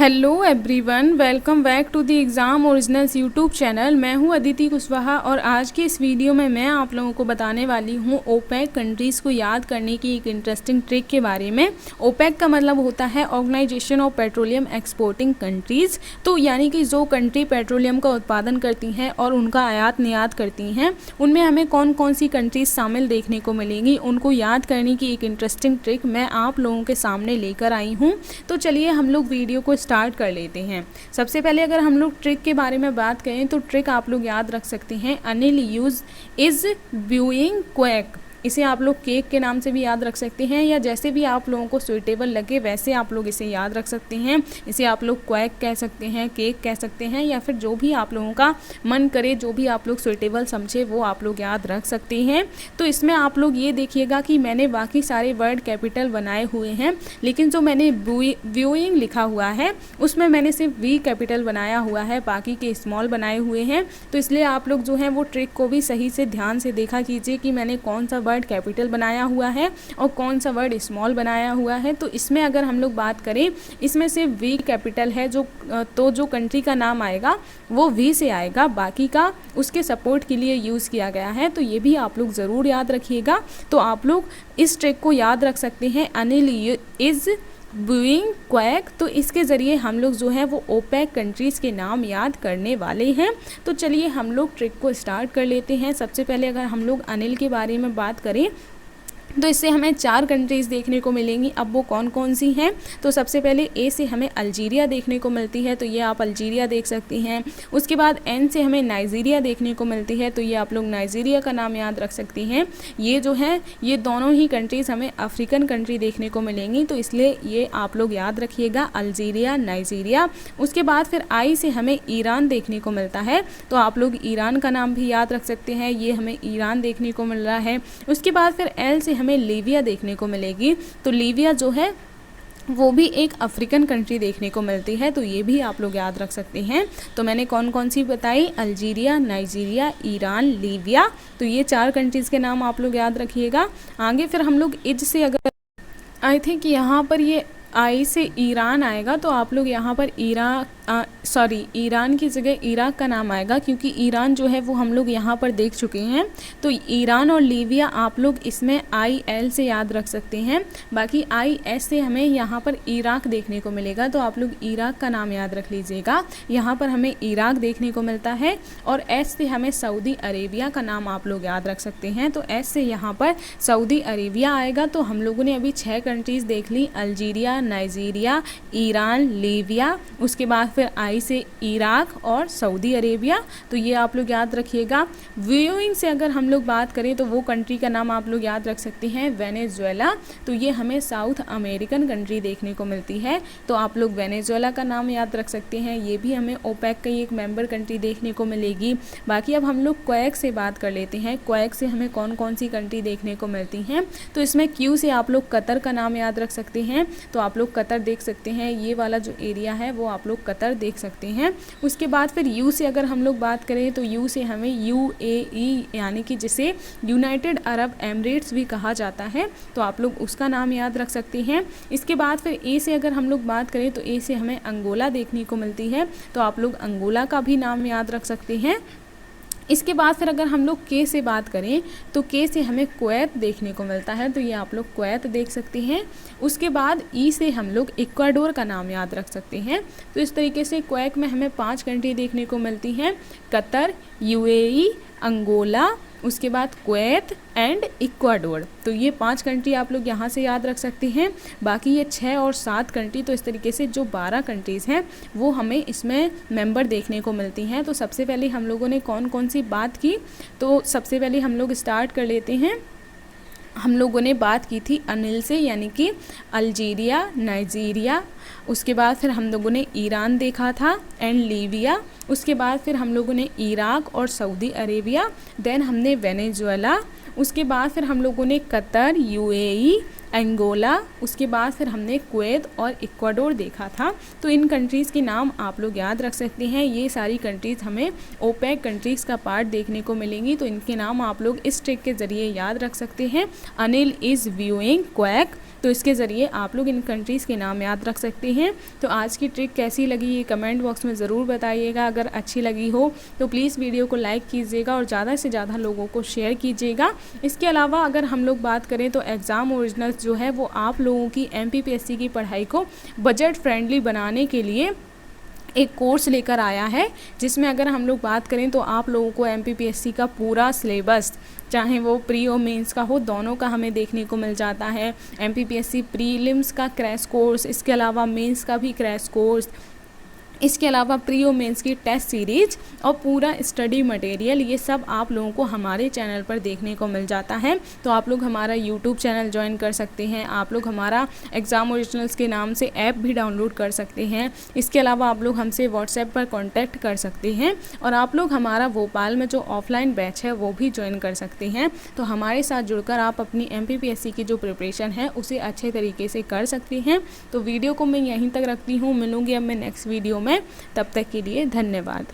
Hello everyone, welcome back to the exam originals YouTube channel. मैं हूं अदिति कुशवाहा और आज की इस वीडियो में मैं आप लोगों को बताने वाली हूं ओपेक कंट्रीज़ को याद करने की एक इंटरेस्टिंग ट्रिक के बारे में। ओपेक का मतलब होता है organisation of petroleum exporting countries. तो यानी कि जो कंट्री पेट्रोलियम का उत्पादन करती हैं और उनका आयात निर्यात करती हैं, उनमें हमें कौन कौन सी कंट्रीज़ शामिल देखने को मिलेंगी, उनको याद करने की एक इंटरेस्टिंग ट्रिक मैं आप लोगों के सामने लेकर आई हूँ। तो चलिए हम लोग वीडियो को स्टार्ट कर लेते हैं। सबसे पहले अगर हम लोग ट्रिक के बारे में बात करें तो ट्रिक आप लोग याद रख सकते हैं, अनिल यूज इज ब्यूइंग क्वैक। इसे आप लोग केक के नाम से भी याद रख सकते हैं या जैसे भी आप लोगों को सुइटेबल लगे वैसे आप लोग इसे याद रख सकते हैं। इसे आप लोग क्वैक कह सकते हैं, केक कह सकते हैं, या फिर जो भी आप लोगों का मन करे, जो भी आप लोग सुइटेबल समझे वो आप लोग याद रख सकते हैं। तो इसमें आप लोग ये देखिएगा कि मैंने बाकी सारे वर्ड कैपिटल बनाए हुए हैं, लेकिन जो मैंने व्यूइंग लिखा हुआ है उसमें मैंने सिर्फ वी कैपिटल बनाया हुआ है, बाकी के स्मॉल बनाए हुए हैं। तो इसलिए आप लोग जो है वो ट्रिक को भी सही से ध्यान से देखा कीजिए कि मैंने कौन सा वर्ड कैपिटल बनाया हुआ है और कौन सा वर्ड स्मॉल बनाया हुआ है। तो इसमें अगर हम लोग बात करें, इसमें सिर्फ वी कैपिटल है, जो कंट्री का नाम आएगा वो वी से आएगा, बाकी का उसके सपोर्ट के लिए यूज़ किया गया है। तो ये भी आप लोग ज़रूर याद रखिएगा। तो आप लोग इस ट्रिक को याद रख सकते हैं, अनिल इज ब्यूइंग क्वैक। तो इसके ज़रिए हम लोग जो है वो ओपेक कंट्रीज़ के नाम याद करने वाले हैं। तो चलिए हम लोग ट्रिक को स्टार्ट कर लेते हैं। सबसे पहले अगर हम लोग अनिल के बारे में बात करें तो इससे हमें 4 कंट्रीज़ देखने को मिलेंगी। अब वो कौन कौन सी हैं? तो सबसे पहले ए से हमें अल्जीरिया देखने को मिलती है, तो ये आप अल्जीरिया देख सकती हैं। उसके बाद एन से हमें नाइजीरिया देखने को मिलती है, तो ये आप लोग नाइजीरिया का नाम याद रख सकती हैं। ये जो है ये दोनों ही कंट्रीज़ हमें अफ्रीकन कंट्री देखने को मिलेंगी, तो इसलिए ये आप लोग याद रखिएगा, अल्जीरिया, नाइजीरिया। उसके बाद फिर आई से हमें ईरान देखने को मिलता है, तो आप लोग ईरान का नाम भी याद रख सकते हैं, ये हमें ईरान देखने को मिल रहा है। उसके बाद फिर एल से हमें लीबिया देखने को मिलेगी, तो लीबिया जो है वो भी एक अफ्रीकन कंट्री देखने को मिलती है, तो ये भी आप लोग याद रख सकते हैं। तो मैंने कौन कौन सी बताई, अल्जीरिया, नाइजीरिया, ईरान, लीबिया। तो ये 4 कंट्रीज़ के नाम आप लोग याद रखिएगा। आगे फिर हम लोग इज से, अगर आई थिंक यहाँ पर ये आई से ईरान आएगा, तो आप लोग यहाँ पर ईरान की जगह इराक का नाम आएगा, क्योंकि ईरान जो है वो हम लोग यहाँ पर देख चुके हैं। तो ईरान और लीबिया आप लोग इसमें आई एल से याद रख सकते हैं। बाकी आई एस से हमें यहाँ पर इराक देखने को मिलेगा, तो आप लोग इराक का नाम याद रख लीजिएगा, यहाँ पर हमें इराक देखने को मिलता है। और एस से हमें सऊदी अरेबिया का नाम आप लोग याद रख सकते हैं, तो एस से यहाँ पर सऊदी अरेबिया आएगा। तो हम लोगों ने अभी 6 कंट्रीज़ देख ली, अल्जीरिया, नाइजीरिया, ईरान, लीबिया, उसके बाद फिर आई से इराक और सऊदी अरेबिया। तो ये आप लोग याद रखिएगा। व्यूइंग से अगर हम लोग बात करें तो वो कंट्री का नाम आप लोग याद रख सकते हैं, वेनेजुएला। तो ये हमें साउथ अमेरिकन कंट्री देखने को मिलती है, तो आप लोग वेनेजुएला का नाम याद रख सकते हैं, ये भी हमें ओपेक की एक मेंबर कंट्री देखने को मिलेगी। बाकी अब हम लोग क्वैक से बात कर लेते हैं। क्वैक से हमें कौन कौन सी कंट्री देखने को मिलती हैं? तो इसमें क्यू से आप लोग कतर का नाम याद रख सकते हैं, तो आप लोग कतर देख सकते हैं, ये वाला जो एरिया है वो आप लोग कतर देख सकते हैं। उसके बाद फिर यू से अगर हम लोग बात करें तो यू से हमें यूएई, यानी कि जिसे यूनाइटेड अरब एमिरेट्स भी कहा जाता है, तो आप लोग उसका नाम याद रख सकते हैं। इसके बाद फिर ए से अगर हम लोग बात करें तो ए से हमें अंगोला देखने को मिलती है, तो आप लोग अंगोला का भी नाम याद रख सकते हैं। इसके बाद फिर अगर हम लोग के से बात करें तो के से हमें कुवैत देखने को मिलता है, तो ये आप लोग कुवैत देख सकते हैं। उसके बाद ई से हम लोग इक्वाडोर का नाम याद रख सकते हैं। तो इस तरीके से क्वैक में हमें 5 कंट्री देखने को मिलती हैं, कतर, यूएई, अंगोला, उसके बाद कुवैत एंड इक्वाडोर। तो ये 5 कंट्री आप लोग यहाँ से याद रख सकते हैं। बाकी ये 6 और 7 कंट्री, तो इस तरीके से जो 12 कंट्रीज़ हैं वो हमें इसमें मेंबर देखने को मिलती हैं। तो सबसे पहले हम लोगों ने कौन कौन सी बात की, तो सबसे पहले हम लोग स्टार्ट कर लेते हैं। हम लोगों ने बात की थी अनिल से, यानी कि अल्जीरिया, नाइजीरिया, उसके बाद फिर हम लोगों ने ईरान देखा था एंड लीबिया, उसके बाद फिर हम लोगों ने इराक और सऊदी अरेबिया, देन हमने वेनेजुएला, उसके बाद फिर हम लोगों ने कतर, यूएई, अंगोला, उसके बाद फिर हमने कुवैत और इक्वाडोर देखा था। तो इन कंट्रीज़ के नाम आप लोग याद रख सकते हैं। ये सारी कंट्रीज़ हमें ओपेक कंट्रीज़ का पार्ट देखने को मिलेंगी, तो इनके नाम आप लोग इस ट्रिक के ज़रिए याद रख सकते हैं। अनिल इज़ व्यूइंग क्वैक, तो इसके ज़रिए आप लोग इन कंट्रीज़ के नाम याद रख सकते हैं। तो आज की ट्रिक कैसी लगी ये कमेंट बॉक्स में ज़रूर बताइएगा। अगर अच्छी लगी हो तो प्लीज़ वीडियो को लाइक कीजिएगा और ज़्यादा से ज़्यादा लोगों को शेयर कीजिएगा। इसके अलावा अगर हम लोग बात करें तो एग्ज़ाम ओरिजिनल्स जो है वो आप लोगों की MPPSC की पढ़ाई को बजट फ्रेंडली बनाने के लिए एक कोर्स लेकर आया है, जिसमें अगर हम लोग बात करें तो आप लोगों को MPPSC का पूरा सिलेबस, चाहे वो प्री और मेंस का हो, दोनों का हमें देखने को मिल जाता है। MPPSC प्रीलिम्स का क्रैश कोर्स, इसके अलावा मेंस का भी क्रैश कोर्स, इसके अलावा प्री और मेंस की टेस्ट सीरीज और पूरा स्टडी मटेरियल, ये सब आप लोगों को हमारे चैनल पर देखने को मिल जाता है। तो आप लोग हमारा यूट्यूब चैनल ज्वाइन कर सकते हैं। आप लोग हमारा एग्ज़ाम ओरिजिनल्स के नाम से ऐप भी डाउनलोड कर सकते हैं। इसके अलावा आप लोग हमसे व्हाट्सएप पर कॉन्टैक्ट कर सकते हैं और आप लोग हमारा भोपाल में जो ऑफलाइन बैच है वो भी ज्वाइन कर सकते हैं। तो हमारे साथ जुड़कर आप अपनी MPPSC की जो प्रिपरेशन है उसे अच्छे तरीके से कर सकते हैं। तो वीडियो को मैं यहीं तक रखती हूँ, मिलूँगी अब मैं नेक्स्ट वीडियो में। तब तक के लिए धन्यवाद।